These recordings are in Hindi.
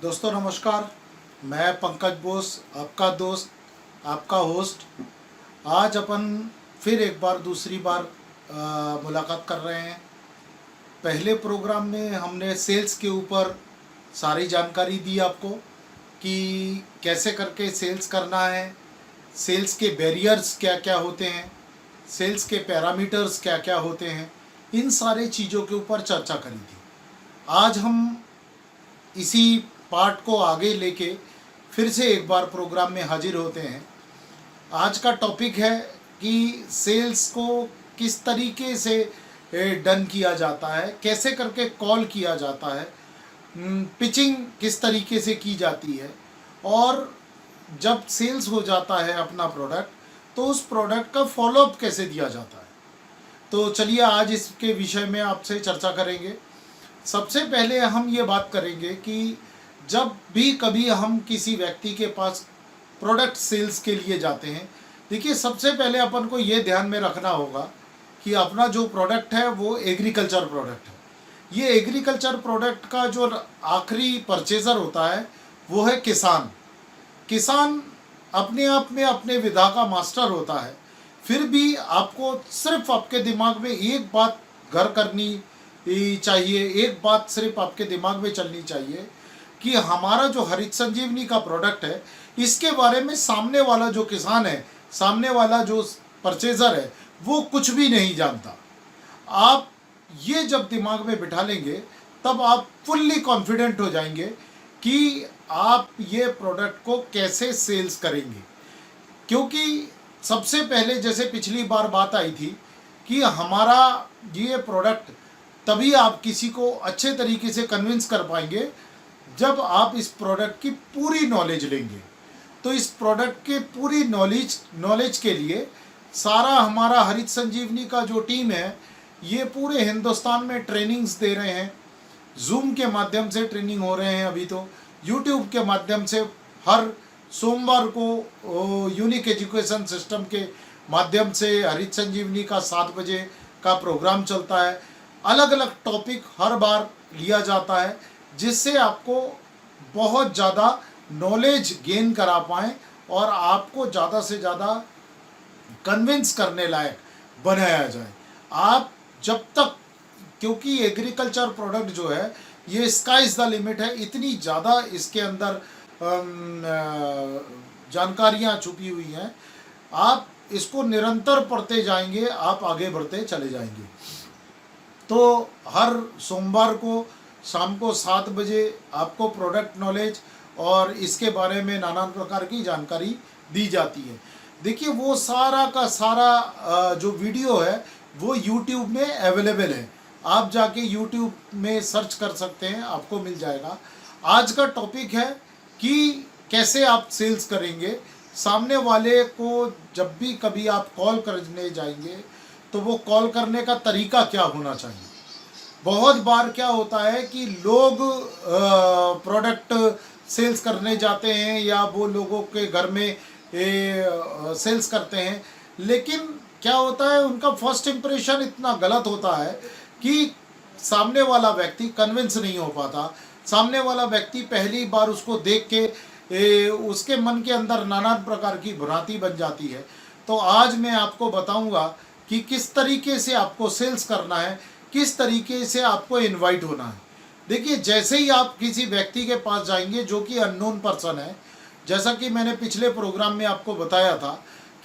दोस्तों नमस्कार। मैं पंकज बोस, आपका दोस्त, आपका होस्ट। आज अपन फिर एक बार दूसरी बार मुलाकात कर रहे हैं। पहले प्रोग्राम में हमने सेल्स के ऊपर सारी जानकारी दी आपको कि कैसे करके सेल्स करना है, सेल्स के बैरियर्स क्या क्या होते हैं, सेल्स के पैरामीटर्स क्या क्या होते हैं, इन सारे चीज़ों के ऊपर चर्चा करी थी। आज हम इसी पार्ट को आगे लेके फिर से एक बार प्रोग्राम में हाजिर होते हैं। आज का टॉपिक है कि सेल्स को किस तरीके से डन किया जाता है, कैसे करके कॉल किया जाता है, पिचिंग किस तरीके से की जाती है, और जब सेल्स हो जाता है अपना प्रोडक्ट तो उस प्रोडक्ट का फॉलोअप कैसे दिया जाता है। तो चलिए आज इसके विषय में आपसे चर्चा करेंगे। सबसे पहले हम ये बात करेंगे कि जब भी कभी हम किसी व्यक्ति के पास प्रोडक्ट सेल्स के लिए जाते हैं, देखिए सबसे पहले अपन को ये ध्यान में रखना होगा कि अपना जो प्रोडक्ट है वो एग्रीकल्चर प्रोडक्ट है। ये एग्रीकल्चर प्रोडक्ट का जो आखिरी परचेज़र होता है वो है किसान। किसान अपने आप में अपने विधा का मास्टर होता है। फिर भी आपको सिर्फ आपके दिमाग में एक बात घर करनी चाहिए, एक बात सिर्फ आपके दिमाग में चलनी चाहिए कि हमारा जो हरित संजीवनी का प्रोडक्ट है इसके बारे में सामने वाला जो किसान है, सामने वाला जो परचेज़र है, वो कुछ भी नहीं जानता। आप ये जब दिमाग में बिठा लेंगे तब आप फुल्ली कॉन्फिडेंट हो जाएंगे कि आप ये प्रोडक्ट को कैसे सेल्स करेंगे। क्योंकि सबसे पहले जैसे पिछली बार बात आई थी कि हमारा ये प्रोडक्ट तभी आप किसी को अच्छे तरीके से कन्विंस कर पाएंगे जब आप इस प्रोडक्ट की पूरी नॉलेज लेंगे। तो इस प्रोडक्ट के पूरी नॉलेज के लिए सारा हमारा हरित संजीवनी का जो टीम है ये पूरे हिंदुस्तान में ट्रेनिंग्स दे रहे हैं। जूम के माध्यम से ट्रेनिंग हो रहे हैं, अभी तो यूट्यूब के माध्यम से हर सोमवार को यूनिक एजुकेशन सिस्टम के माध्यम से हरित संजीवनी का 7 बजे का प्रोग्राम चलता है। अलग अलग टॉपिक हर बार लिया जाता है जिससे आपको बहुत ज़्यादा नॉलेज गेन करा पाएँ और आपको ज़्यादा से ज़्यादा कन्विंस करने लायक बनाया जाए। आप जब तक, क्योंकि एग्रीकल्चर प्रोडक्ट जो है ये स्काई इज़ द लिमिट है, इतनी ज़्यादा इसके अंदर जानकारियाँ छुपी हुई हैं। आप इसको निरंतर पढ़ते जाएंगे, आप आगे बढ़ते चले जाएंगे। तो हर सोमवार को शाम को 7 बजे आपको प्रोडक्ट नॉलेज और इसके बारे में नाना प्रकार की जानकारी दी जाती है। देखिए वो सारा का सारा जो वीडियो है वो YouTube में अवेलेबल है। आप जाके YouTube में सर्च कर सकते हैं, आपको मिल जाएगा। आज का टॉपिक है कि कैसे आप सेल्स करेंगे। सामने वाले को जब भी कभी आप कॉल करने जाएंगे तो वो कॉल करने का तरीका क्या होना चाहिए। बहुत बार क्या होता है कि लोग प्रोडक्ट सेल्स करने जाते हैं या वो लोगों के घर में सेल्स करते हैं, लेकिन क्या होता है उनका फर्स्ट इम्प्रेशन इतना गलत होता है कि सामने वाला व्यक्ति कन्विंस नहीं हो पाता। सामने वाला व्यक्ति पहली बार उसको देख के उसके मन के अंदर नाना प्रकार की भ्रांति बन जाती है। तो आज मैं आपको बताऊंगा कि किस तरीके से आपको सेल्स करना है, किस तरीके से आपको इनवाइट होना है। देखिए जैसे ही आप किसी व्यक्ति के पास जाएंगे जो कि अननोन पर्सन है, जैसा कि मैंने पिछले प्रोग्राम में आपको बताया था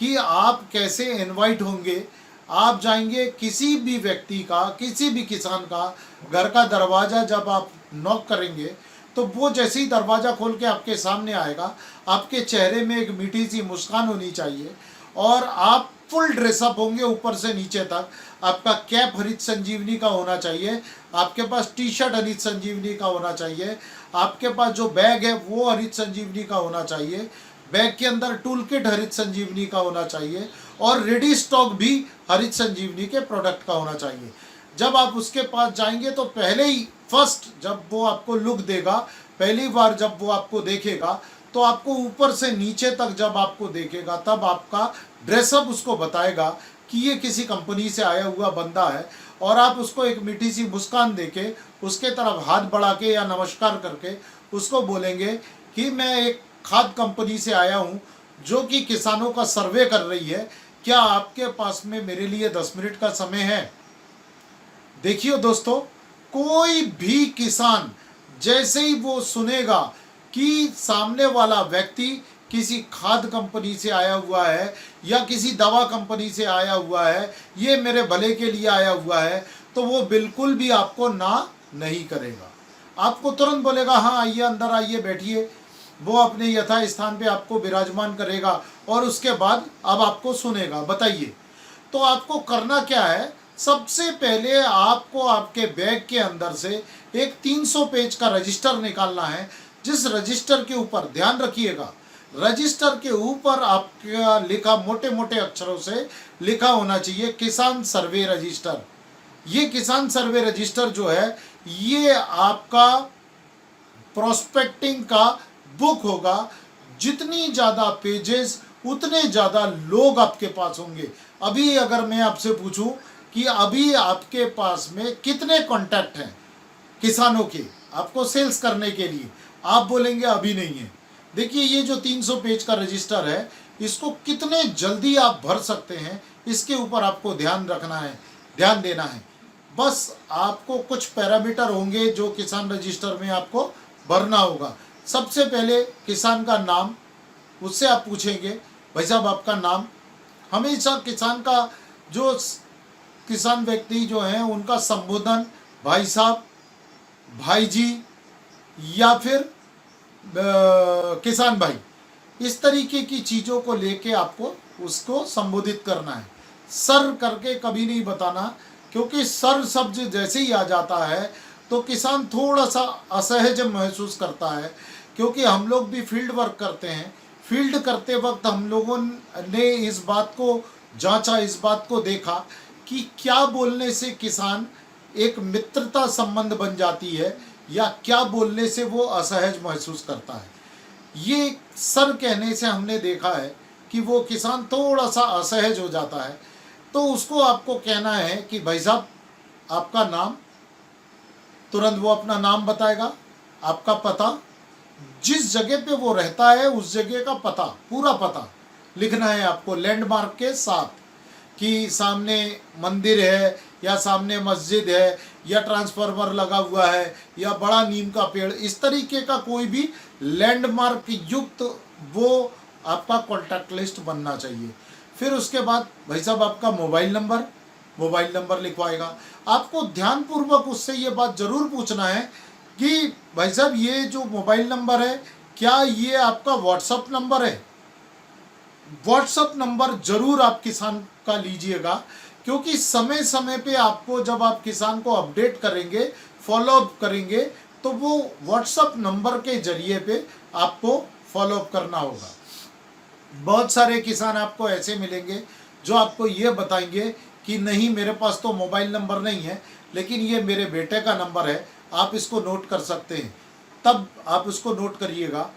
कि आप कैसे इनवाइट होंगे। आप जाएंगे किसी भी व्यक्ति का, किसी भी किसान का घर का दरवाज़ा जब आप नॉक करेंगे तो वो जैसे ही दरवाज़ा खोल के आपके सामने आएगा, आपके चेहरे में एक मीठी सी मुस्कान होनी चाहिए और आप फुल ड्रेसअप होंगे ऊपर से नीचे तक। आपका कैप हरित संजीवनी का होना चाहिए, आपके पास टी शर्ट हरित संजीवनी का होना चाहिए, आपके पास जो बैग है वो हरित संजीवनी का होना चाहिए, बैग के अंदर टूल किट हरित संजीवनी का होना चाहिए और रेडी स्टॉक भी हरित संजीवनी के प्रोडक्ट का होना चाहिए। जब आप उसके पास जाएंगे तो पहले ही फर्स्ट जब वो आपको लुक देगा, पहली बार जब वो आपको देखेगा तो आपको ऊपर से नीचे तक जब आपको देखेगा तब आपका ड्रेसअप उसको बताएगा कि ये किसी कंपनी से आया हुआ बंदा है, और आप उसको एक मीठी सी मुस्कान देके उसके तरफ हाथ बढ़ा के या नमस्कार करके उसको बोलेंगे कि मैं एक खाद कंपनी से आया हूँ जो कि किसानों का सर्वे कर रही है, क्या आपके पास में मेरे लिए 10 मिनट का समय है? देखिए दोस्तों, कोई भी किसान जैसे ही वो सुनेगा कि सामने वाला व्यक्ति किसी खाद कंपनी से आया हुआ है या किसी दवा कंपनी से आया हुआ है, ये मेरे भले के लिए आया हुआ है, तो वो बिल्कुल भी आपको ना नहीं करेगा। आपको तुरंत बोलेगा हाँ आइए, अंदर आइए, बैठिए। वो अपने यथा स्थान पे आपको विराजमान करेगा और उसके बाद अब आपको सुनेगा। बताइए, तो आपको करना क्या है? सबसे पहले आपको आपके बैग के अंदर से एक 300 पेज का रजिस्टर निकालना है, जिस रजिस्टर के ऊपर, ध्यान रखिएगा, रजिस्टर के ऊपर आपका लिखा मोटे मोटे अक्षरों से लिखा होना चाहिए किसान सर्वे रजिस्टर। ये किसान सर्वे रजिस्टर जो है ये आपका प्रोस्पेक्टिंग का बुक होगा। जितनी ज़्यादा पेजेस उतने ज़्यादा लोग आपके पास होंगे। अभी अगर मैं आपसे पूछूं कि अभी आपके पास में कितने कॉन्टैक्ट हैं किसानों के आपको सेल्स करने के लिए, आप बोलेंगे अभी नहीं है। देखिए, ये जो 300 पेज का रजिस्टर है, इसको कितने जल्दी आप भर सकते हैं, इसके ऊपर आपको ध्यान रखना है, ध्यान देना है। बस आपको कुछ पैरामीटर होंगे जो किसान रजिस्टर में आपको भरना होगा। सबसे पहले किसान का नाम, उससे आप पूछेंगे भाई साहब आपका नाम। हमेशा किसान का जो किसान व्यक्ति जो हैं उनका संबोधन भाई साहब, भाई जी या फिर किसान भाई, इस तरीके की चीज़ों को लेके आपको उसको संबोधित करना है। सर करके कभी नहीं बताना, क्योंकि सर शब्द जैसे ही आ जाता है तो किसान थोड़ा सा असहज महसूस करता है। क्योंकि हम लोग भी फील्ड वर्क करते हैं, फील्ड करते वक्त हम लोगों ने इस बात को जांचा, इस बात को देखा कि क्या बोलने से किसान एक मित्रता संबंध बन जाती है या क्या बोलने से वो असहज महसूस करता है। ये सर कहने से हमने देखा है कि वो किसान थोड़ा सा असहज हो जाता है। तो उसको आपको कहना है कि भाई साहब आपका नाम, तुरंत वो अपना नाम बताएगा, आपका पता, जिस जगह पे वो रहता है उस जगह का पता, पूरा पता लिखना है आपको लैंडमार्क के साथ, कि सामने मंदिर है या सामने मस्जिद है या ट्रांसफार्मर लगा हुआ है या बड़ा नीम का पेड़, इस तरीके का कोई भी लैंडमार्क युक्त वो आपका कॉन्टैक्ट लिस्ट बनना चाहिए। फिर उसके बाद भाई साहब आपका मोबाइल नंबर लिखवाएगा। आपको ध्यानपूर्वक उससे ये बात ज़रूर पूछना है कि भाई साहब ये जो मोबाइल नंबर है क्या ये आपका व्हाट्सअप नंबर है? व्हाट्सअप नंबर जरूर आप किसान का लीजिएगा, क्योंकि समय समय पे आपको जब आप किसान को अपडेट करेंगे, फॉलोअप करेंगे, तो वो व्हाट्सअप नंबर के जरिए पे आपको फॉलोअप करना होगा। बहुत सारे किसान आपको ऐसे मिलेंगे जो आपको ये बताएंगे कि नहीं मेरे पास तो मोबाइल नंबर नहीं है, लेकिन ये मेरे बेटे का नंबर है, आप इसको नोट कर सकते हैं। तब आप उसको नोट करिएगा।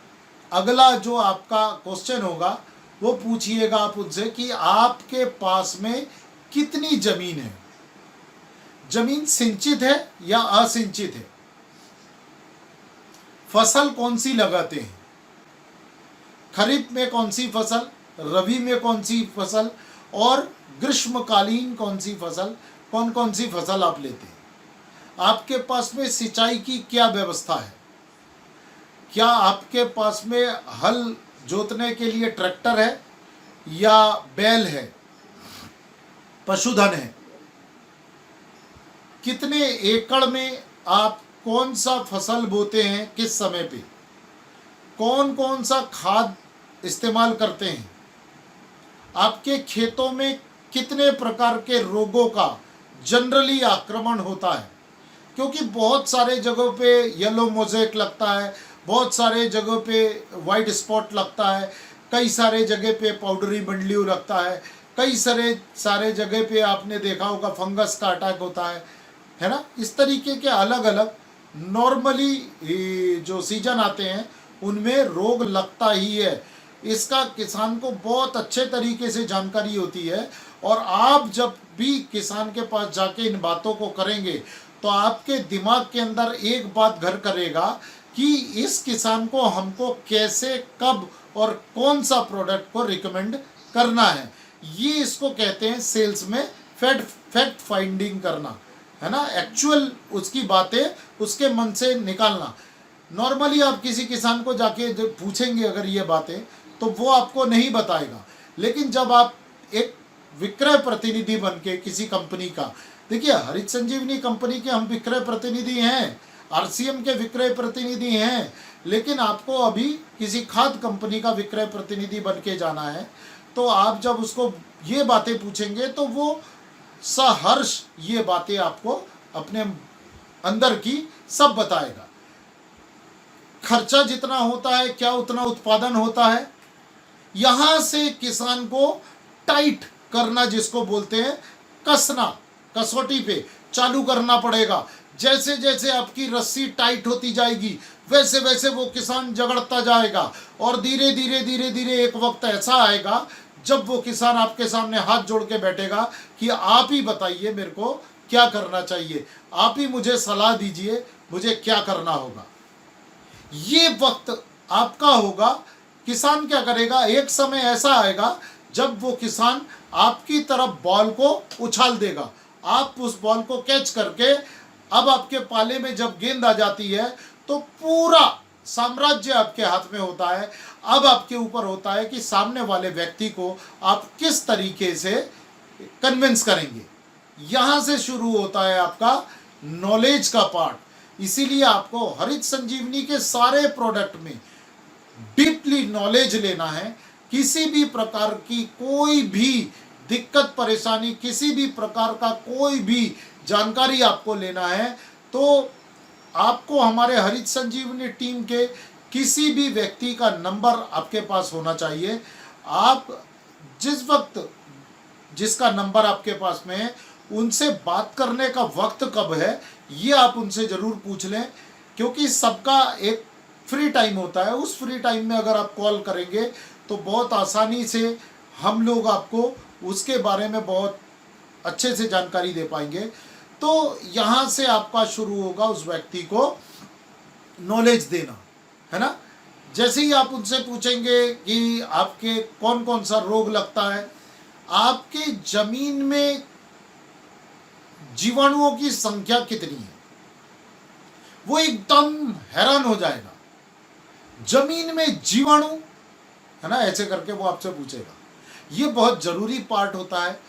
अगला जो आपका क्वेश्चन होगा वो पूछिएगा आप उनसे कि आपके पास में कितनी ज़मीन है, ज़मीन सिंचित है या असिंचित है, फसल कौन सी लगाते हैं, खरीफ में कौन सी फसल, रबी में कौन सी फसल और ग्रीष्मकालीन कौन सी फसल, कौन कौन सी फसल आप लेते हैं। आपके पास में सिंचाई की क्या व्यवस्था है, क्या आपके पास में हल जोतने के लिए ट्रैक्टर है या बैल है, पशुधन है, कितने एकड़ में आप कौन सा फसल बोते हैं, किस समय पे, कौन कौन सा खाद इस्तेमाल करते हैं, आपके खेतों में कितने प्रकार के रोगों का जनरली आक्रमण होता है। क्योंकि बहुत सारे जगहों पे येलो मोज़ेक लगता है, बहुत सारे जगहों पे वाइट स्पॉट लगता है, कई सारे जगह पे पाउडरी बंडलियो लगता है, कई सारे जगह पे आपने देखा होगा फंगस का अटैक होता है ना। इस तरीके के अलग अलग नॉर्मली जो सीजन आते हैं उनमें रोग लगता ही है। इसका किसान को बहुत अच्छे तरीके से जानकारी होती है। और आप जब भी किसान के पास जाके इन बातों को करेंगे तो आपके दिमाग के अंदर एक बात घर करेगा कि इस किसान को हमको कैसे, कब और कौन सा प्रोडक्ट को रिकमेंड करना है। ये इसको कहते हैं सेल्स में फैक्ट फाइंडिंग करना, है ना, एक्चुअल उसकी बातें उसके मन से निकालना। नॉर्मली आप किसी किसान को जाके जब पूछेंगे अगर ये बातें तो वो आपको नहीं बताएगा, लेकिन जब आप एक विक्रय प्रतिनिधि बन के किसी कंपनी का, देखिए हरित संजीवनी कंपनी के हम विक्रय प्रतिनिधि हैं, आरसीएम के विक्रय प्रतिनिधि हैं, लेकिन आपको अभी किसी खाद कंपनी का विक्रय प्रतिनिधि बन के जाना है, तो आप जब उसको ये बातें पूछेंगे तो वो सहर्ष ये बातें आपको अपने अंदर की सब बताएगा। खर्चा जितना होता है क्या उतना उत्पादन होता है, यहाँ से किसान को टाइट करना जिसको बोलते हैं, कसना, कसौटी पे चालू करना पड़ेगा। जैसे जैसे आपकी रस्सी टाइट होती जाएगी वैसे वैसे वो किसान झगड़ता जाएगा, और धीरे धीरे धीरे धीरे एक वक्त ऐसा आएगा जब वो किसान आपके सामने हाथ जोड़ के बैठेगा कि आप ही बताइए मेरे को क्या करना चाहिए, आप ही मुझे सलाह दीजिए मुझे क्या करना होगा। ये वक्त आपका होगा। किसान क्या करेगा, एक समय ऐसा आएगा जब वो किसान आपकी तरफ बॉल को उछाल देगा, आप उस बॉल को कैच करके, अब आपके पाले में जब गेंद आ जाती है तो पूरा साम्राज्य आपके हाथ में होता है। अब आपके ऊपर होता है कि सामने वाले व्यक्ति को आप किस तरीके से कन्विंस करेंगे। यहाँ से शुरू होता है आपका नॉलेज का पार्ट। इसीलिए आपको हरित संजीवनी के सारे प्रोडक्ट में डीपली नॉलेज लेना है। किसी भी प्रकार की कोई भी दिक्कत परेशानी, किसी भी प्रकार का कोई भी जानकारी आपको लेना है तो आपको हमारे हरित संजीवनी टीम के किसी भी व्यक्ति का नंबर आपके पास होना चाहिए। आप जिस वक्त जिसका नंबर आपके पास में है उनसे बात करने का वक्त कब है ये आप उनसे ज़रूर पूछ लें, क्योंकि सबका एक फ्री टाइम होता है। उस फ्री टाइम में अगर आप कॉल करेंगे तो बहुत आसानी से हम लोग आपको उसके बारे में बहुत अच्छे से जानकारी दे पाएंगे। तो यहाँ से आपका शुरू होगा उस व्यक्ति को नॉलेज देना, है ना। जैसे ही आप उनसे पूछेंगे कि आपके कौन कौन सा रोग लगता है, आपके जमीन में जीवाणुओं की संख्या कितनी है, वो एकदम हैरान हो जाएगा। जमीन में जीवाणु, है ना, ऐसे करके वो आपसे पूछेगा। ये बहुत जरूरी पार्ट होता है।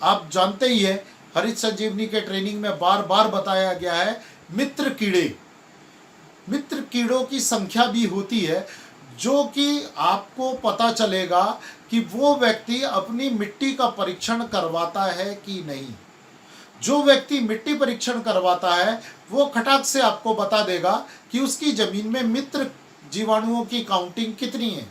आप जानते ही है हरित संजीवनी के ट्रेनिंग में बार बार बताया गया है मित्र कीड़े, मित्र कीड़ों की संख्या भी होती है, जो कि आपको पता चलेगा कि वो व्यक्ति अपनी मिट्टी का परीक्षण करवाता है कि नहीं। जो व्यक्ति मिट्टी परीक्षण करवाता है वो खटाक से आपको बता देगा कि उसकी जमीन में मित्र जीवाणुओं की काउंटिंग कितनी है।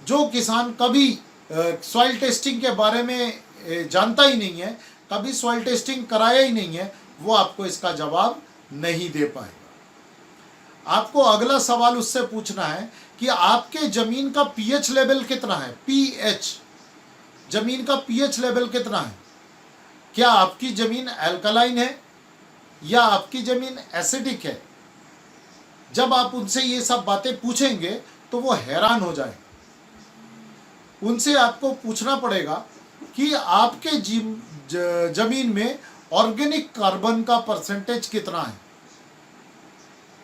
जो किसान कभी सॉइल टेस्टिंग के बारे में जानता ही नहीं है, कभी सॉइल टेस्टिंग कराया ही नहीं है, वो आपको इसका जवाब नहीं दे पाएगा। आपको अगला सवाल उससे पूछना है कि आपके जमीन का पीएच लेवल कितना है। पीएच, जमीन का पीएच लेवल कितना है। क्या आपकी जमीन अल्कलाइन है या आपकी जमीन एसिडिक है। जब आप उनसे ये सब बातें पूछेंगे तो वो हैरान हो जाए। उनसे आपको पूछना पड़ेगा कि आपके जमीन में ऑर्गेनिक कार्बन का परसेंटेज कितना है।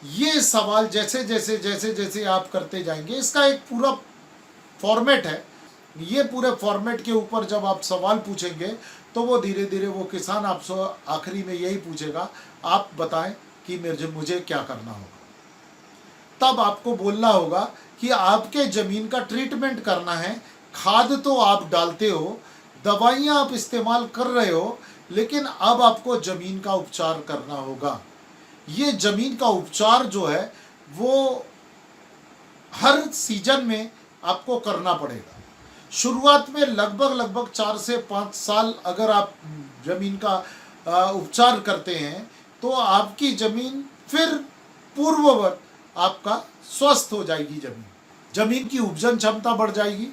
ये सवाल जैसे जैसे जैसे जैसे आप करते जाएंगे, इसका एक पूरा फॉर्मेट है। ये पूरे फॉर्मेट के ऊपर जब आप सवाल पूछेंगे तो वो धीरे धीरे वो किसान आपसे आखिरी में यही पूछेगा, आप बताएं कि मुझे क्या करना होगा। तब आपको बोलना होगा कि आपके ज़मीन का ट्रीटमेंट करना है। खाद तो आप डालते हो, दवाइयाँ आप इस्तेमाल कर रहे हो, लेकिन अब आपको ज़मीन का उपचार करना होगा। ये ज़मीन का उपचार जो है वो हर सीजन में आपको करना पड़ेगा। शुरुआत में लगभग 4 से 5 साल अगर आप ज़मीन का उपचार करते हैं तो आपकी ज़मीन फिर पूर्ववत आपका स्वस्थ हो जाएगी ज़मीन। जमीन की उपजन क्षमता बढ़ जाएगी,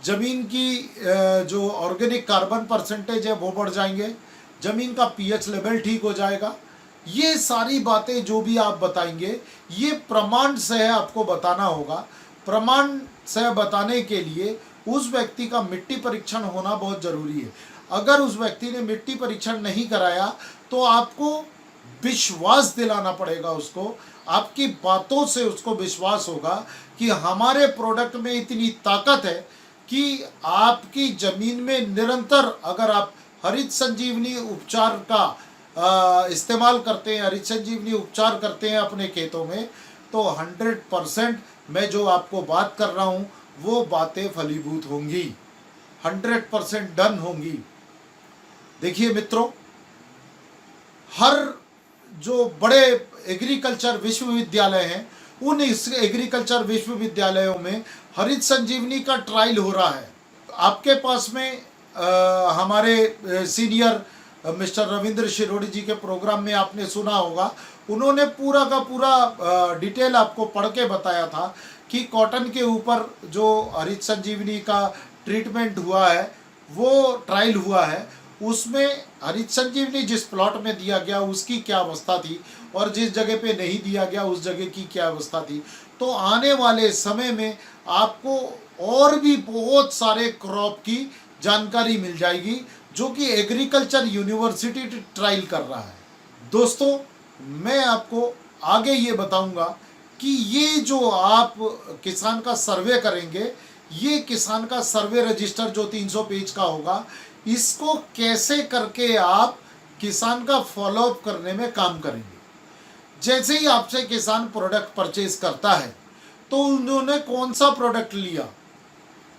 जमीन की जो ऑर्गेनिक कार्बन परसेंटेज है वो बढ़ जाएंगे, जमीन का पीएच लेवल ठीक हो जाएगा। ये सारी बातें जो भी आप बताएंगे ये प्रमाण से आपको बताना होगा। प्रमाण से बताने के लिए उस व्यक्ति का मिट्टी परीक्षण होना बहुत जरूरी है। अगर उस व्यक्ति ने मिट्टी परीक्षण नहीं कराया तो आपको विश्वास दिलाना पड़ेगा उसको, आपकी बातों से उसको विश्वास होगा कि हमारे प्रोडक्ट में इतनी ताकत है कि आपकी जमीन में निरंतर अगर आप हरित संजीवनी उपचार का इस्तेमाल करते हैं, हरित संजीवनी उपचार करते हैं अपने खेतों में, तो 100% मैं जो आपको बात कर रहा हूँ वो बातें फलीभूत होंगी, 100% डन होंगी। देखिए मित्रों, हर जो बड़े एग्रीकल्चर विश्वविद्यालय हैं उन एग्रीकल्चर विश्वविद्यालयों में हरित संजीवनी का ट्रायल हो रहा है। आपके पास में हमारे सीनियर मिस्टर रविंद्र शिरोड़ी जी के प्रोग्राम में आपने सुना होगा, उन्होंने पूरा का पूरा डिटेल आपको पढ़ के बताया था कि कॉटन के ऊपर जो हरित संजीवनी का ट्रीटमेंट हुआ है, वो ट्रायल हुआ है, उसमें हरित संजीवनी जिस प्लॉट में दिया गया उसकी क्या अवस्था थी और जिस जगह पे नहीं दिया गया उस जगह की क्या अवस्था थी। तो आने वाले समय में आपको और भी बहुत सारे क्रॉप की जानकारी मिल जाएगी जो कि एग्रीकल्चर यूनिवर्सिटी ट्रायल कर रहा है। दोस्तों, मैं आपको आगे ये बताऊंगा कि ये जो आप किसान का सर्वे करेंगे, ये किसान का सर्वे रजिस्टर जो 300 पेज का होगा, इसको कैसे करके आप किसान का फॉलोअप करने में काम करेंगे। जैसे ही आपसे किसान प्रोडक्ट परचेज करता है तो उन्होंने कौन सा प्रोडक्ट लिया,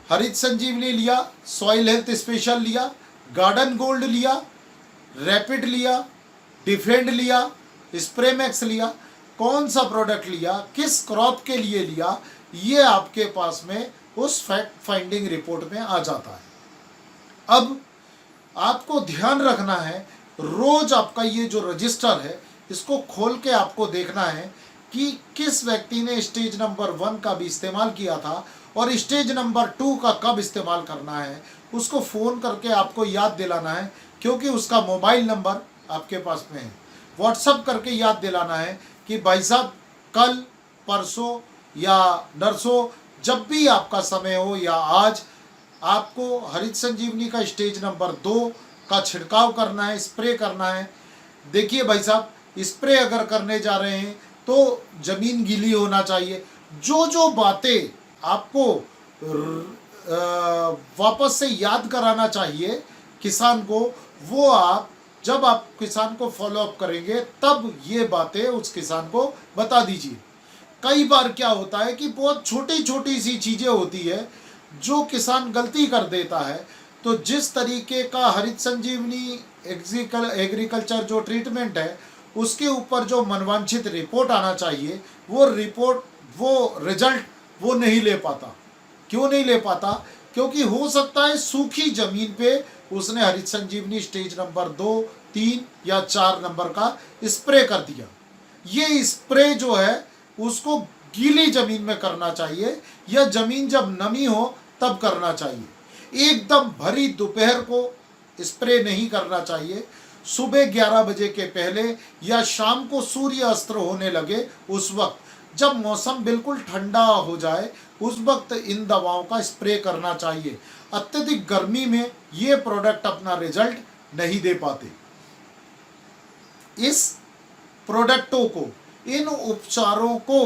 हरित संजीवनी लिया, सॉइल हेल्थ स्पेशल लिया, गार्डन गोल्ड लिया, रैपिड लिया, डिफेंड लिया, स्प्रे मैक्स लिया, कौन सा प्रोडक्ट लिया, किस क्रॉप के लिए लिया, ये आपके पास में उस फैक्ट फाइंडिंग रिपोर्ट में आ जाता है। अब आपको ध्यान रखना है, रोज आपका ये जो रजिस्टर है इसको खोल के आपको देखना है कि किस व्यक्ति ने स्टेज नंबर 1 का भी इस्तेमाल किया था और स्टेज नंबर 2 का कब इस्तेमाल करना है। उसको फ़ोन करके आपको याद दिलाना है, क्योंकि उसका मोबाइल नंबर आपके पास में है। व्हाट्सअप करके याद दिलाना है कि भाई साहब कल, परसों या नरसों जब भी आपका समय हो या आज, आपको हरित संजीवनी का स्टेज नंबर 2 का छिड़काव करना है, स्प्रे करना है। देखिए भाई साहब, स्प्रे अगर करने जा रहे हैं तो ज़मीन गीली होना चाहिए। जो जो बातें आपको वापस से याद कराना चाहिए किसान को, वो आप जब आप किसान को फॉलोअप करेंगे तब ये बातें उस किसान को बता दीजिए। कई बार क्या होता है कि बहुत छोटी छोटी सी चीज़ें होती है जो किसान गलती कर देता है। तो जिस तरीके का हरित संजीवनी एग्रीकल्चर जो ट्रीटमेंट है उसके ऊपर जो मनवांछित रिपोर्ट आना चाहिए, वो रिपोर्ट, वो रिजल्ट वो नहीं ले पाता। क्यों नहीं ले पाता? क्योंकि हो सकता है सूखी ज़मीन पे उसने हरित संजीवनी स्टेज नंबर 2, 3 या 4 नंबर का स्प्रे कर दिया। ये स्प्रे जो है उसको गीली ज़मीन में करना चाहिए या ज़मीन जब नमी हो तब करना चाहिए। एकदम भरी दोपहर को स्प्रे नहीं करना चाहिए। सुबह 11 बजे के पहले या शाम को सूर्य अस्त होने लगे उस वक्त, जब मौसम बिल्कुल ठंडा हो जाए उस वक्त इन दवाओं का स्प्रे करना चाहिए। अत्यधिक गर्मी में ये प्रोडक्ट अपना रिजल्ट नहीं दे पाते। इस प्रोडक्टों को, इन उपचारों को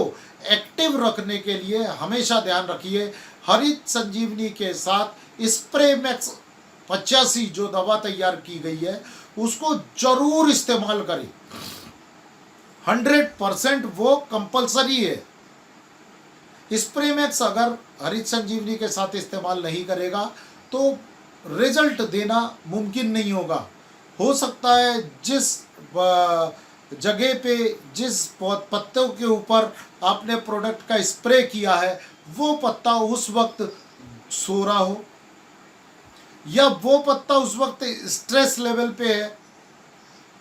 एक्टिव रखने के लिए हमेशा ध्यान रखिए, हरित संजीवनी के साथ स्प्रे मैक्स 85 जो दवा तैयार की गई है उसको जरूर इस्तेमाल करें। 100% वो कंपलसरी है। स्प्रे मैक्स अगर हरित संजीवनी के साथ इस्तेमाल नहीं करेगा तो रिजल्ट देना मुमकिन नहीं होगा। हो सकता है जिस जगह पे, जिस पत्तों के ऊपर आपने प्रोडक्ट का स्प्रे किया है वो पत्ता उस वक्त सो रहा हो या वो पत्ता उस वक्त स्ट्रेस लेवल पे है,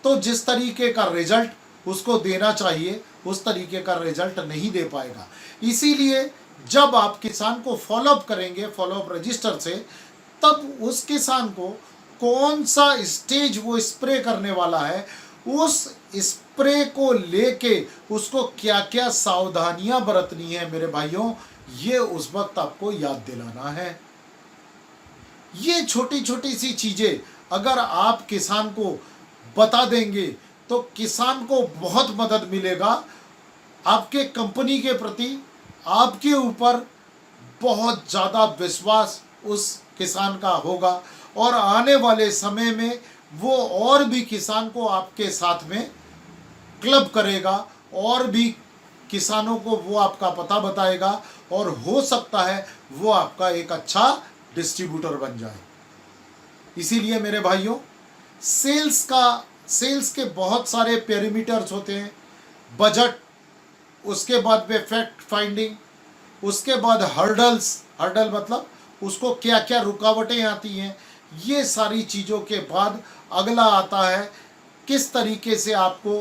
तो जिस तरीके का रिजल्ट उसको देना चाहिए उस तरीके का रिजल्ट नहीं दे पाएगा। इसीलिए जब आप किसान को फॉलोअप करेंगे फॉलोअप रजिस्टर से, तब उस किसान को कौन सा स्टेज वो स्प्रे करने वाला है, उस स्प्रे को लेके उसको क्या क्या सावधानियां बरतनी है मेरे भाइयों, ये उस वक्त आपको याद दिलाना है। ये छोटी छोटी सी चीजें अगर आप किसान को बता देंगे तो किसान को बहुत मदद मिलेगा, आपके कंपनी के प्रति आपके ऊपर बहुत ज़्यादा विश्वास उस किसान का होगा, और आने वाले समय में वो और भी किसान को आपके साथ में क्लब करेगा, और भी किसानों को वो आपका पता बताएगा, और हो सकता है वो आपका एक अच्छा डिस्ट्रीब्यूटर बन जाए। इसीलिए मेरे भाइयों, सेल्स के बहुत सारे पैरामीटर्स होते हैं। बजट, उसके बाद में फैक्ट फाइंडिंग, उसके बाद हर्डल मतलब उसको क्या क्या रुकावटें आती हैं, ये सारी चीज़ों के बाद अगला आता है किस तरीके से आपको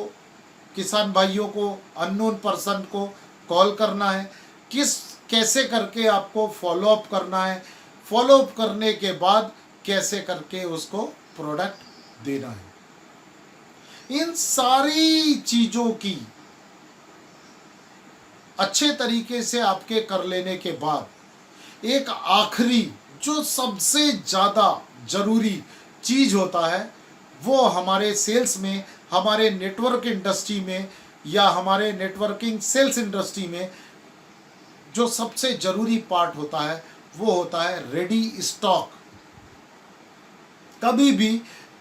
किसान भाइयों को, अननोन पर्सन को कॉल करना है, कैसे करके आपको फॉलोअप करना है, फॉलोअप करने के बाद कैसे करके उसको प्रोडक्ट देना है। इन सारी चीज़ों की अच्छे तरीके से आपके कर लेने के बाद एक आखिरी जो सबसे ज़्यादा ज़रूरी चीज़ होता है, वो हमारे सेल्स में, हमारे नेटवर्क इंडस्ट्री में या हमारे नेटवर्किंग सेल्स इंडस्ट्री में जो सबसे ज़रूरी पार्ट होता है वो होता है रेडी स्टॉक। कभी भी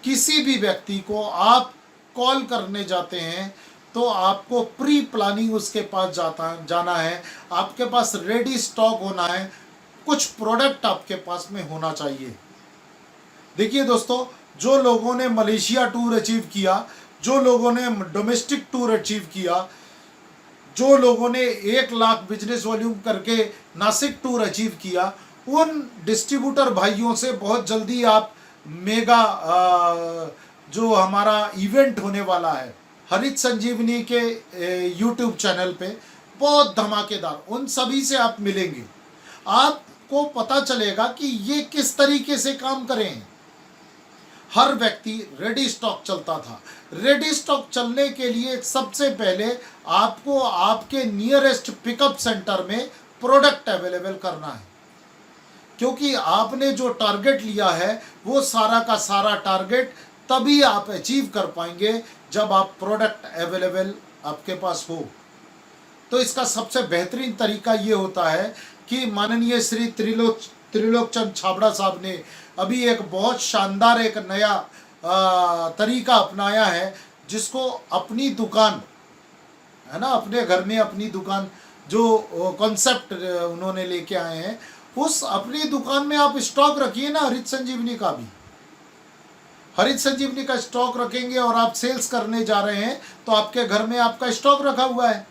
किसी भी व्यक्ति को आप कॉल करने जाते हैं तो आपको प्री प्लानिंग उसके पास जाना है, आपके पास रेडी स्टॉक होना है, कुछ प्रोडक्ट आपके पास में होना चाहिए। देखिए दोस्तों, जो लोगों ने मलेशिया टूर अचीव किया, जो लोगों ने डोमेस्टिक टूर अचीव किया, जो लोगों ने 1 लाख बिजनेस वॉल्यूम करके नासिक टूर अचीव किया, उन डिस्ट्रीब्यूटर भाइयों से बहुत जल्दी आप मेगा जो हमारा इवेंट होने वाला है हरित संजीवनी के यूट्यूब चैनल पे, बहुत धमाकेदार, उन सभी से आप मिलेंगे। आपको पता चलेगा कि ये किस तरीके से काम करें। हर व्यक्ति रेडी स्टॉक चलता था। रेडी स्टॉक चलने के लिए सबसे पहले आपको आपके नियरेस्ट पिकअप सेंटर में प्रोडक्ट अवेलेबल करना है, क्योंकि आपने जो टारगेट लिया है वो सारा का सारा टारगेट तभी आप अचीव कर पाएंगे जब आप प्रोडक्ट अवेलेबल आपके पास हो। तो इसका सबसे बेहतरीन तरीका ये होता है कि माननीय श्री त्रिलोकचंद छाबड़ा साहब ने अभी एक बहुत शानदार एक नया तरीका अपनाया है, जिसको अपनी दुकान है ना, अपने घर में अपनी दुकान, जो कॉन्सेप्ट उन्होंने लेके आए हैं, उस अपनी दुकान में आप स्टॉक रखिए ना हरित संजीवनी का भी। हरित संजीवनी का स्टॉक रखेंगे और आप सेल्स करने जा रहे हैं तो आपके घर में आपका स्टॉक रखा हुआ है,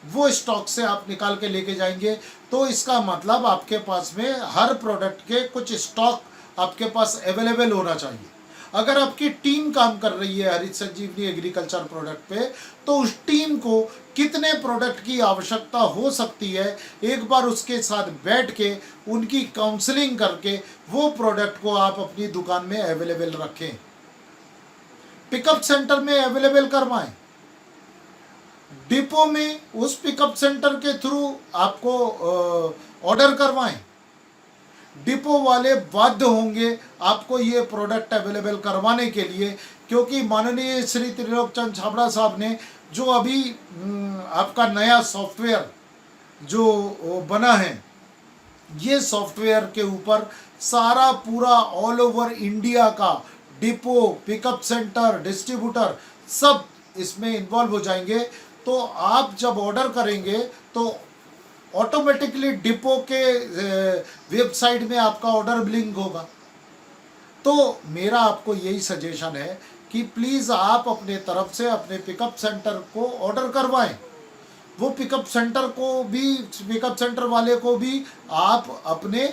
वो स्टॉक से आप निकाल के लेके जाएंगे। तो इसका मतलब आपके पास में हर प्रोडक्ट के कुछ स्टॉक आपके पास अवेलेबल होना चाहिए। अगर आपकी टीम काम कर रही है हरित संजीवनी एग्रीकल्चर प्रोडक्ट पे, तो उस टीम को कितने प्रोडक्ट की आवश्यकता हो सकती है, एक बार उसके साथ बैठ के उनकी काउंसलिंग करके वो प्रोडक्ट को आप अपनी दुकान में अवेलेबल रखें, पिकअप सेंटर में अवेलेबल करवाएं, डिपो में उस पिकअप सेंटर के थ्रू आपको ऑर्डर करवाएं। डिपो वाले बाध्य होंगे आपको ये प्रोडक्ट अवेलेबल करवाने के लिए, क्योंकि माननीय श्री त्रिलोकचंद छाबड़ा साहब ने जो अभी आपका नया सॉफ्टवेयर जो बना है, ये सॉफ्टवेयर के ऊपर सारा पूरा ऑल ओवर इंडिया का डिपो, पिकअप सेंटर, डिस्ट्रीब्यूटर सब इसमें इन्वॉल्व हो जाएंगे। तो आप जब ऑर्डर करेंगे तो ऑटोमेटिकली डिपो के वेबसाइट में आपका ऑर्डर ब्लिंक होगा। तो मेरा आपको यही सजेशन है कि प्लीज़ आप अपने तरफ से अपने पिकअप सेंटर को ऑर्डर करवाएं। वो पिकअप सेंटर को भी, पिकअप सेंटर वाले को भी आप अपने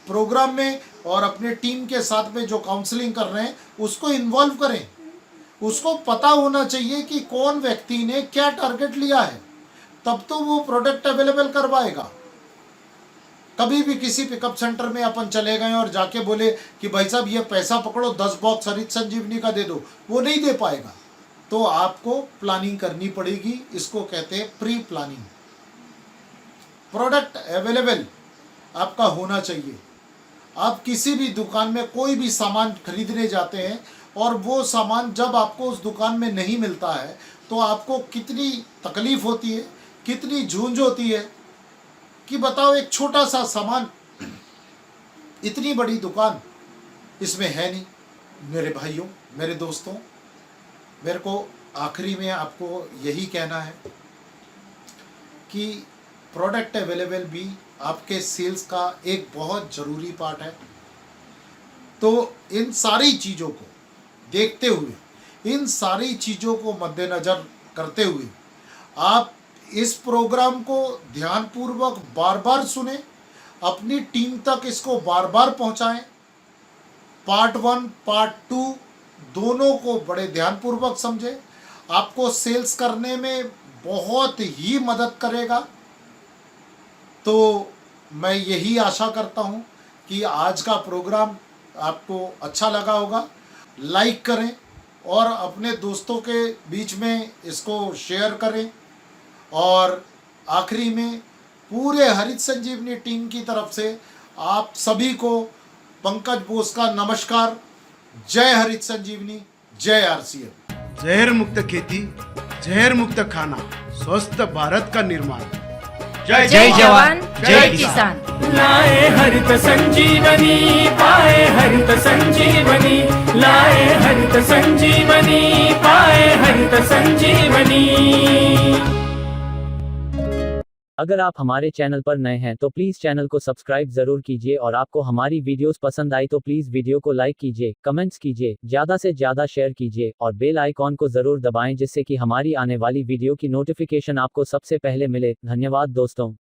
प्रोग्राम में और अपने टीम के साथ में जो काउंसलिंग कर रहे हैं उसको इन्वॉल्व करें। उसको पता होना चाहिए कि कौन व्यक्ति ने क्या टारगेट लिया है, तब तो वो प्रोडक्ट अवेलेबल करवाएगा। कभी भी किसी पिकअप सेंटर में अपन चले गए और जाके बोले कि भाई साहब ये पैसा पकड़ो 10 बॉक्स हरित संजीवनी का दे दो, वो नहीं दे पाएगा। तो आपको प्लानिंग करनी पड़ेगी, इसको कहते हैं प्री प्लानिंग। प्रोडक्ट अवेलेबल आपका होना चाहिए। आप किसी भी दुकान में कोई भी सामान खरीदने जाते हैं और वो सामान जब आपको उस दुकान में नहीं मिलता है तो आपको कितनी तकलीफ होती है, कितनी झूंझ होती है कि बताओ एक छोटा सा सामान, इतनी बड़ी दुकान इसमें है नहीं। मेरे भाइयों, मेरे दोस्तों, मेरे को आखिरी में आपको यही कहना है कि प्रोडक्ट अवेलेबल भी आपके सेल्स का एक बहुत ज़रूरी पार्ट है। तो इन सारी चीज़ों को देखते हुए, इन सारी चीज़ों को मद्देनज़र करते हुए आप इस प्रोग्राम को ध्यानपूर्वक बार बार सुने, अपनी टीम तक इसको बार बार पहुंचाएं। पार्ट 1 पार्ट 2 दोनों को बड़े ध्यानपूर्वक समझें, आपको सेल्स करने में बहुत ही मदद करेगा। तो मैं यही आशा करता हूं कि आज का प्रोग्राम आपको अच्छा लगा होगा। लाइक करें और अपने दोस्तों के बीच में इसको शेयर करें। और आखिरी में पूरे हरित संजीवनी टीम की तरफ से आप सभी को पंकज बोस का नमस्कार। जय हरित संजीवनी, जय आरसीएम। जहर मुक्त खेती, जहर मुक्त खाना, स्वस्थ भारत का निर्माण। जय जवान जय किसान। लाए हरित संजीवनी, पाए हरित संजीवनी, लाए हरित संजीवनी, पाए हरित संजीवनी। अगर आप हमारे चैनल पर नए हैं तो प्लीज चैनल को सब्सक्राइब जरूर कीजिए और आपको हमारी वीडियोस पसंद आई तो प्लीज वीडियो को लाइक कीजिए, कमेंट्स कीजिए, ज्यादा से ज्यादा शेयर कीजिए और बेल आइकॉन को जरूर दबाएं जिससे कि हमारी आने वाली वीडियो की नोटिफिकेशन आपको सबसे पहले मिले। धन्यवाद दोस्तों।